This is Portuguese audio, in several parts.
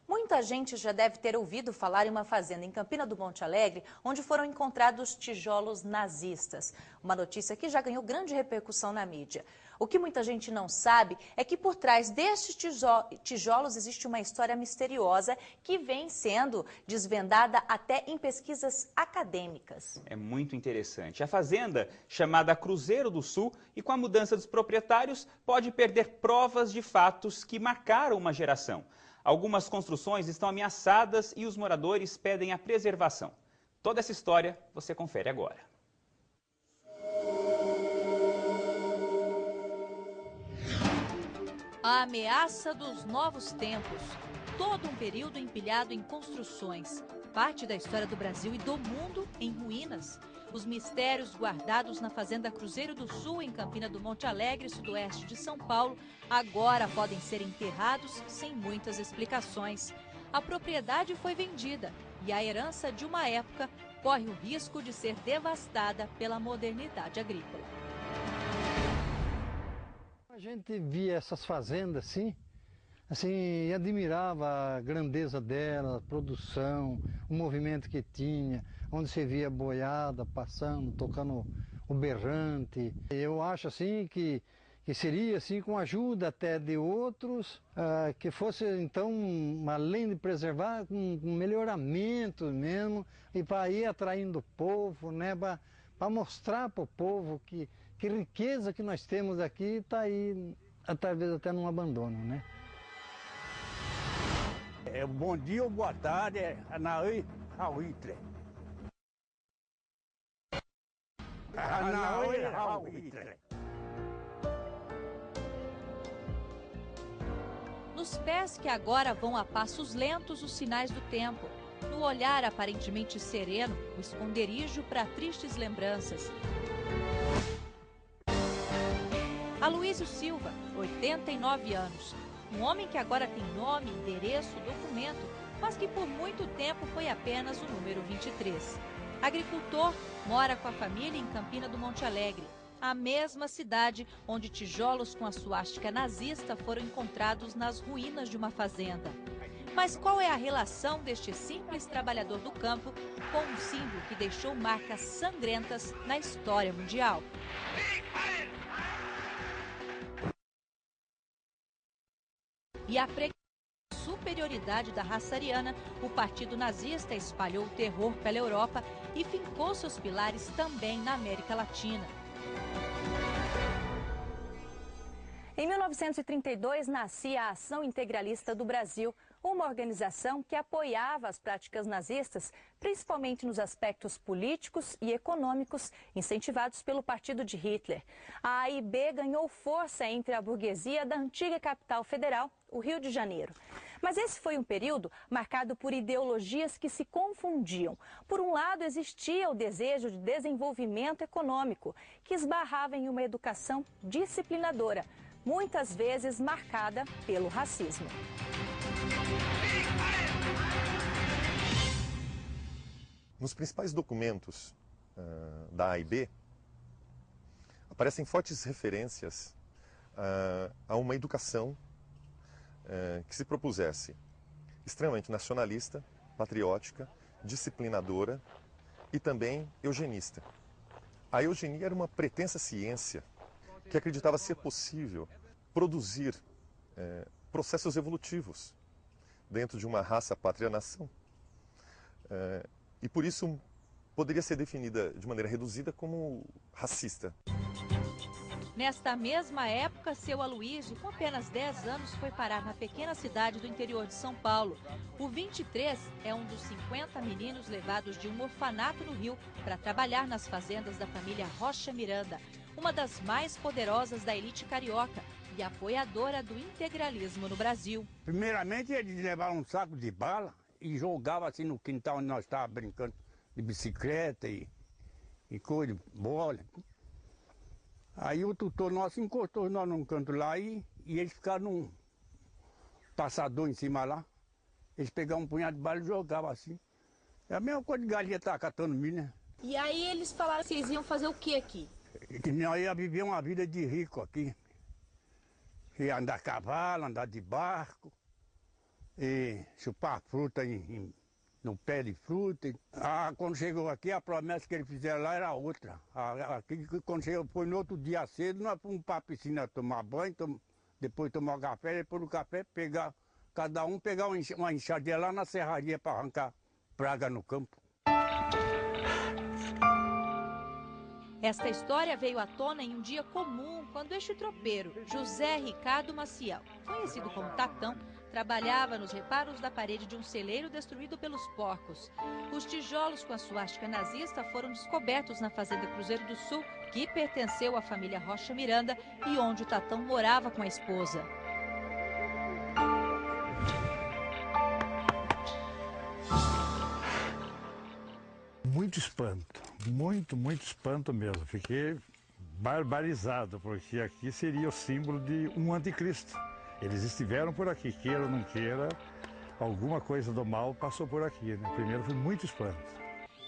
Muita gente já deve ter ouvido falar em uma fazenda em Campina do Monte Alegre, onde foram encontrados tijolos nazistas. Uma notícia que já ganhou grande repercussão na mídia. O que muita gente não sabe é que por trás destes tijolos existe uma história misteriosa que vem sendo desvendada até em pesquisas acadêmicas. É muito interessante. A fazenda, chamada Cruzeiro do Sul, e com a mudança dos proprietários, pode perder provas de fatos que marcaram uma geração. Algumas construções estão ameaçadas e os moradores pedem a preservação. Toda essa história você confere agora. A ameaça dos novos tempos. Todo um período empilhado em construções. Parte da história do Brasil e do mundo em ruínas. Os mistérios guardados na Fazenda Cruzeiro do Sul, em Campina do Monte Alegre, sudoeste de São Paulo, agora podem ser enterrados sem muitas explicações. A propriedade foi vendida e a herança de uma época corre o risco de ser devastada pela modernidade agrícola. A gente via essas fazendas assim, e admirava a grandeza dela, a produção, o movimento que tinha, onde você via boiada passando, tocando o berrante. Eu acho assim que seria assim com a ajuda até de outros, que fosse então, além de preservar, com melhoramento mesmo, e para ir atraindo o povo, né, para mostrar para o povo que riqueza que nós temos aqui está aí, talvez até num abandono, né? Bom dia ou boa tarde, Anaí Hitler. Hitler. Nos pés que agora vão a passos lentos os sinais do tempo. No olhar aparentemente sereno, o esconderijo para tristes lembranças. Aloísio Silva, 89 anos. Um homem que agora tem nome, endereço, documento, mas que por muito tempo foi apenas o número 23. Agricultor, mora com a família em Campina do Monte Alegre, a mesma cidade onde tijolos com a suástica nazista foram encontrados nas ruínas de uma fazenda. Mas qual é a relação deste simples trabalhador do campo com um símbolo que deixou marcas sangrentas na história mundial? E a superioridade da raça ariana, o partido nazista espalhou o terror pela Europa e fincou seus pilares também na América Latina. Em 1932, nascia a Ação Integralista do Brasil, uma organização que apoiava as práticas nazistas, principalmente nos aspectos políticos e econômicos, incentivados pelo partido de Hitler. A AIB ganhou força entre a burguesia da antiga capital federal, o Rio de Janeiro. Mas esse foi um período marcado por ideologias que se confundiam. Por um lado, existia o desejo de desenvolvimento econômico, que esbarrava em uma educação disciplinadora, muitas vezes marcada pelo racismo. Nos principais documentos da AIB, aparecem fortes referências a uma educação que se propusesse extremamente nacionalista, patriótica, disciplinadora e também eugenista. A eugenia era uma pretensa ciência que acreditava ser possível produzir processos evolutivos dentro de uma raça pátria-nação. E por isso poderia ser definida de maneira reduzida como racista. Nesta mesma época, seu Aloísio, com apenas 10 anos, foi parar na pequena cidade do interior de São Paulo. O 23 é um dos 50 meninos levados de um orfanato no Rio para trabalhar nas fazendas da família Rocha Miranda, uma das mais poderosas da elite carioca e apoiadora do integralismo no Brasil. Primeiramente, eles levaram um saco de bala e jogavam assim no quintal onde nós estávamos brincando de bicicleta e coisa, bola. Aí o tutor nosso encostou nós num canto lá e eles ficaram num passador em cima lá. Eles pegavam um punhado de bala e jogavam assim. É a mesma coisa de galinha estar catando milho, né? E aí eles falaram que vocês iam fazer o que aqui? Que nós ia viver uma vida de rico aqui. Ia andar a cavalo, andar de barco. e chupar fruta no pé de fruta. Quando chegou aqui, a promessa que ele fizeram lá era outra. Aqui, quando chegou, foi no outro dia cedo, nós fomos para a piscina tomar banho, depois tomar café, depois do café cada um pegar uma enxadinha lá na serraria para arrancar praga no campo. Esta história veio à tona em um dia comum, quando este tropeiro, José Ricardo Maciel, conhecido como Tatão, trabalhava nos reparos da parede de um celeiro destruído pelos porcos. Os tijolos com a suástica nazista foram descobertos na fazenda Cruzeiro do Sul, que pertenceu à família Rocha Miranda e onde o Tatão morava com a esposa. Muito espanto, muito espanto mesmo. Fiquei barbarizado, porque aqui seria o símbolo de um anticristo. Eles estiveram por aqui, queira ou não queira, alguma coisa do mal passou por aqui, né? Primeiro foi muito espanto.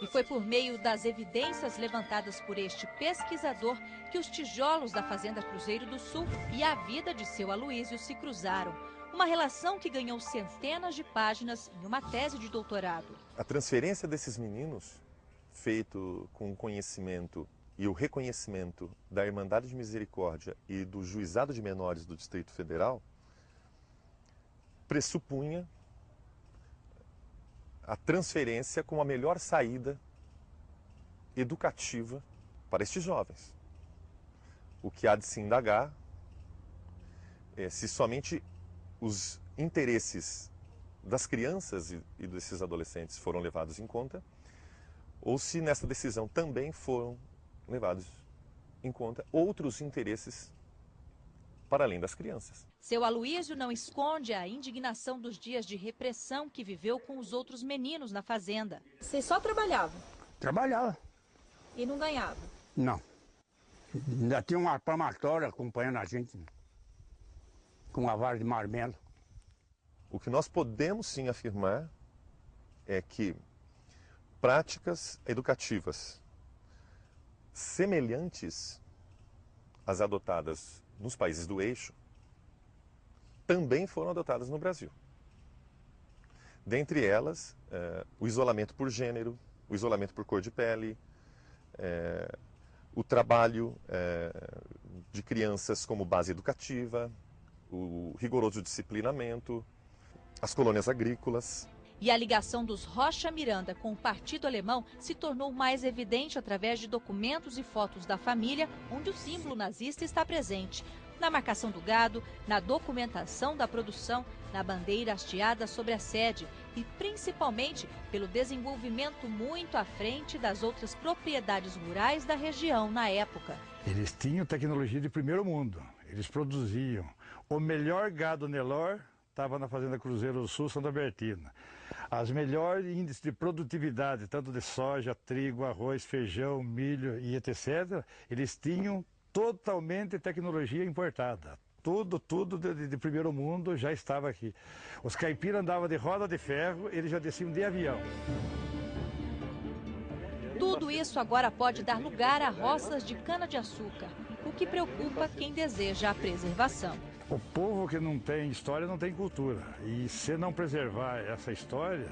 E foi por meio das evidências levantadas por este pesquisador que os tijolos da fazenda Cruzeiro do Sul e a vida de seu Aloísio se cruzaram. Uma relação que ganhou centenas de páginas em uma tese de doutorado. A transferência desses meninos, feito com o conhecimento e o reconhecimento da Irmandade de Misericórdia e do Juizado de Menores do Distrito Federal, pressupunha a transferência como a melhor saída educativa para estes jovens. O que há de se indagar é se somente os interesses das crianças e desses adolescentes foram levados em conta, ou se nessa decisão também foram levados em conta outros interesses para além das crianças. Seu Aloísio não esconde a indignação dos dias de repressão que viveu com os outros meninos na fazenda. Vocês só trabalhavam? Trabalhava. E não ganhavam? Não. Ainda tinha uma palmatória acompanhando a gente com uma vara de marmelo. O que nós podemos sim afirmar é que práticas educativas semelhantes às adotadas nos países do eixo também foram adotadas no Brasil. Dentre elas, o isolamento por gênero, o isolamento por cor de pele, o trabalho de crianças como base educativa, o rigoroso disciplinamento, as colônias agrícolas. E a ligação dos Rocha Miranda com o Partido Alemão se tornou mais evidente através de documentos e fotos da família, onde o símbolo nazista está presente. Na marcação do gado, na documentação da produção, na bandeira hasteada sobre a sede e principalmente pelo desenvolvimento muito à frente das outras propriedades rurais da região na época. Eles tinham tecnologia de primeiro mundo, eles produziam. O melhor gado Nelor estava na fazenda Cruzeiro do Sul, Santa Bertina. As melhores índices de produtividade, tanto de soja, trigo, arroz, feijão, milho e etc., eles tinham totalmente tecnologia importada. Tudo de primeiro mundo já estava aqui. Os caipiras andavam de roda de ferro, eles já desciam de avião. Tudo isso agora pode dar lugar a roças de cana-de-açúcar, o que preocupa quem deseja a preservação. O povo que não tem história não tem cultura. E se não preservar essa história,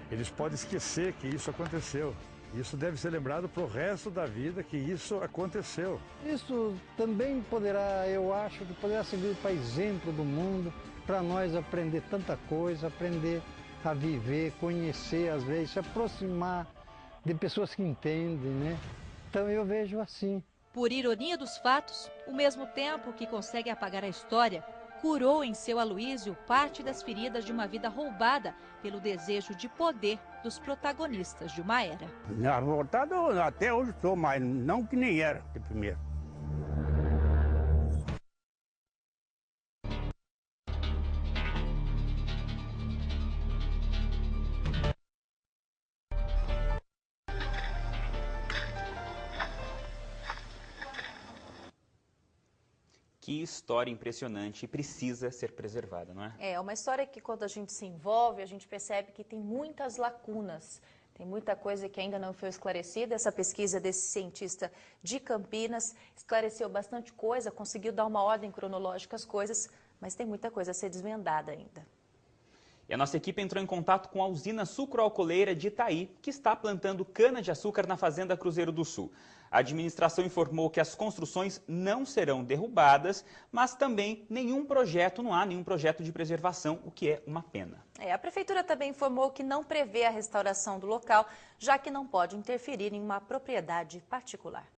eles podem esquecer que isso aconteceu. Isso deve ser lembrado para o resto da vida que isso aconteceu. Isso também poderá, eu acho, que poderá servir para exemplo do mundo, para nós aprender tanta coisa, aprender a viver, conhecer, às vezes, se aproximar de pessoas que entendem, né? Então eu vejo assim. Por ironia dos fatos, o mesmo tempo que consegue apagar a história, curou em seu Aloísio parte das feridas de uma vida roubada pelo desejo de poder dos protagonistas de uma era. Revoltado até hoje sou, mas não que nem era de primeiro. Que história impressionante e precisa ser preservada, não é? É uma história que quando a gente se envolve, a gente percebe que tem muitas lacunas. Tem muita coisa que ainda não foi esclarecida. Essa pesquisa desse cientista de Campinas esclareceu bastante coisa, conseguiu dar uma ordem cronológica às coisas, mas tem muita coisa a ser desvendada ainda. E a nossa equipe entrou em contato com a usina sucroalcooleira de Itaí, que está plantando cana-de-açúcar na fazenda Cruzeiro do Sul. A administração informou que as construções não serão derrubadas, mas também não há nenhum projeto de preservação, o que é uma pena. A prefeitura também informou que não prevê a restauração do local, já que não pode interferir em uma propriedade particular.